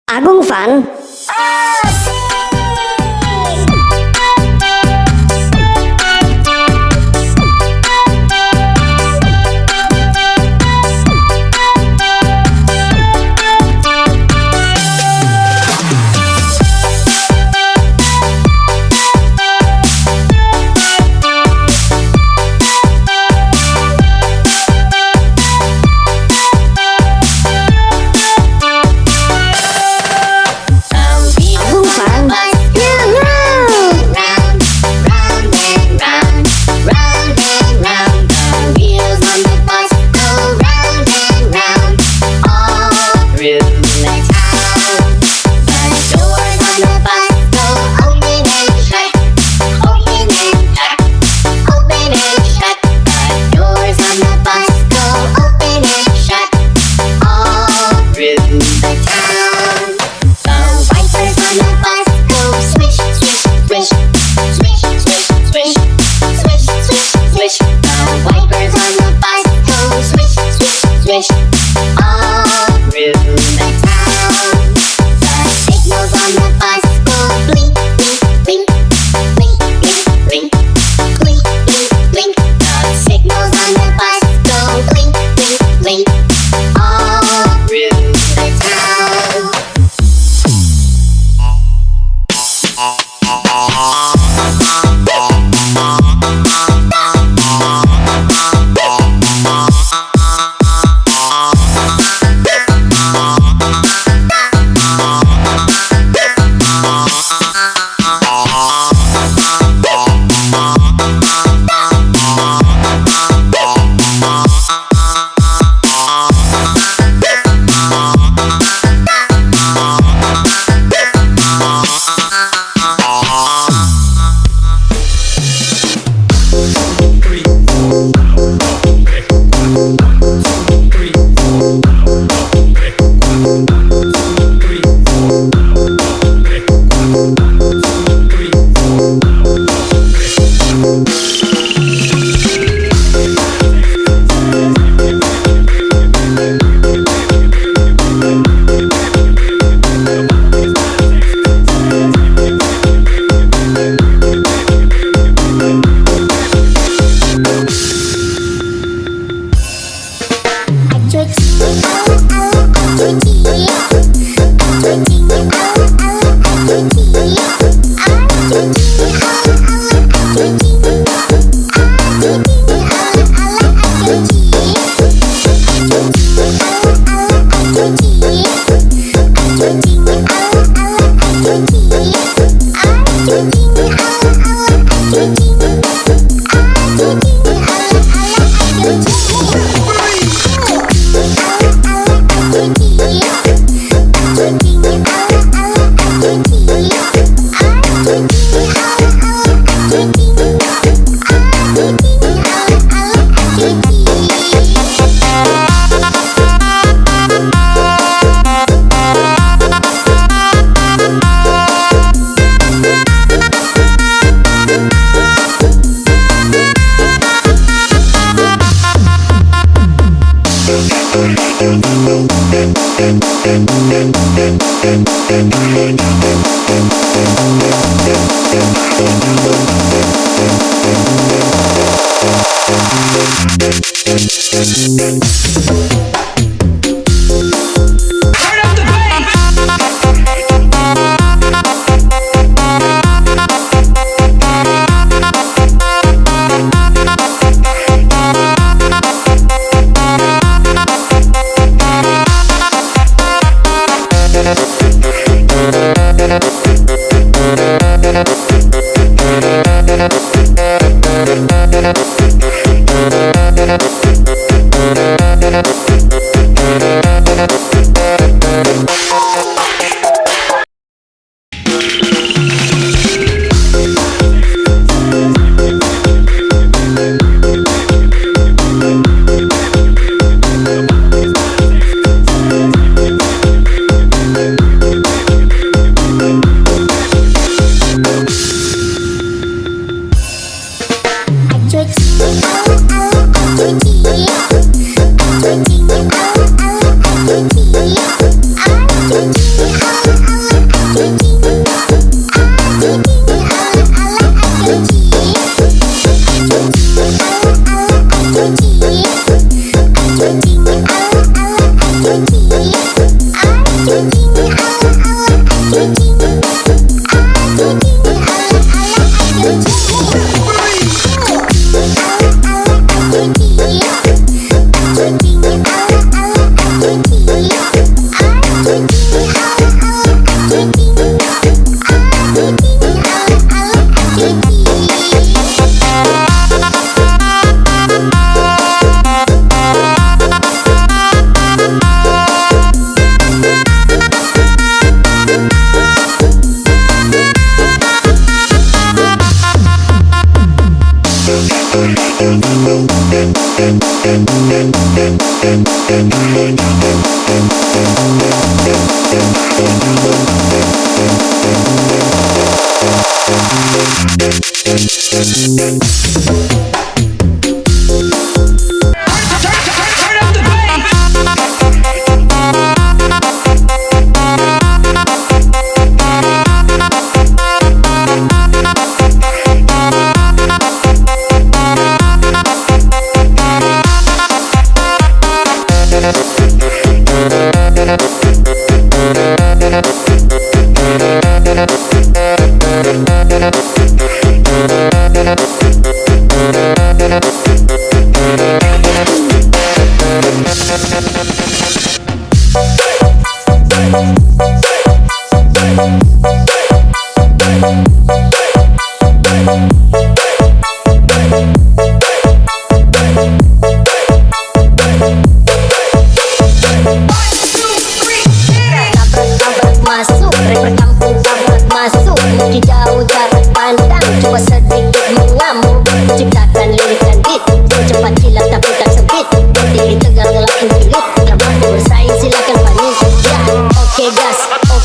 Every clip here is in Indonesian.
Agung Fan.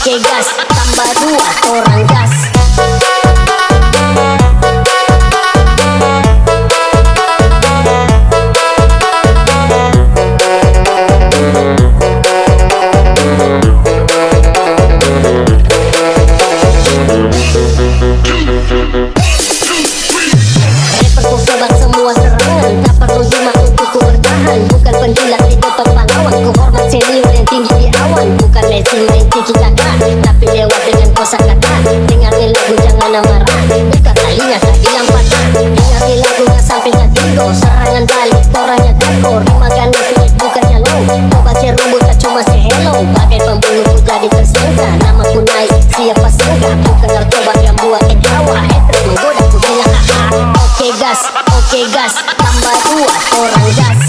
Oke gas, tambah 2 orang gas. Rapperku sobat semua serangan, tak perlu jimat untuk ku bertahan. Bukan penjilat di depan pahlawan, ku hormat senior yang tinggi di awan. Bukan Messi main tiki-taka, tapi lewat dengan kosakata. Dengarkan lagu jangan amarah, dekat talinya tak hilang patah. Dengarkan lagunya sampai tak tigo, serangan balik orangnya takor. Dimakan nasi bukannya low, coba si rumput tak cuma si hello. Bagai pembunuh ku jadi tersangka, namaku naik siapa sangka. Bukan narkoba yang buat ketawa, haters menggoda ku bilang oke gas, tambah 2 orang gas.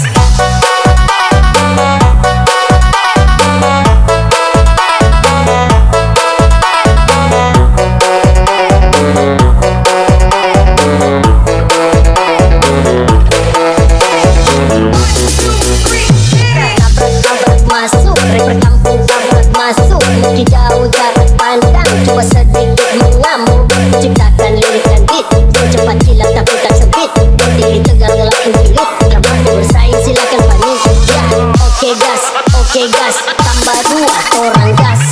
Masuk, rapper kampung tabrak masuk. Meski jauh jarak pandang, coba sedikit mengamuk. Ciptakan lirik dan beat, secepat kilat tapi tak sempit. Diri tegang ngelakuin kilit, termati bersaing silakan panik. Ya, oke gas, tambah 2 orang gas.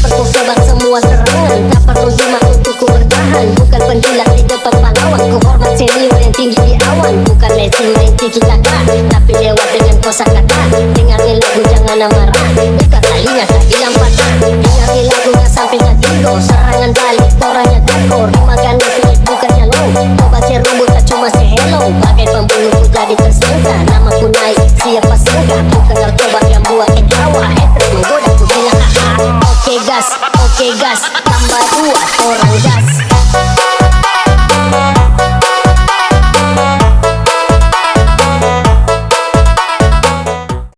Rapperku sobat semua serangan, tak perlu jimat untuk ku bertahan. Bukan penjilat di depan pahlawan, ku hormat senior yang tinggi di awan. Bukan Messi main tiki-taka, tapi lewat dengan kosakata. Dengarkan lagu jangan amarah, dekat talinya tak hilang patah. Dengarkan lagunya sampai tak tigo, serangan balik orangnya takor. Dimakan nasi bukannya low, coba si rumput tak cuma si hello. Bagai pembunuh ku jadi tersangka, namaku naik siapa sangka. Bukan narkoba yang buat ketawa, haters menggoda ku bilang oke gas.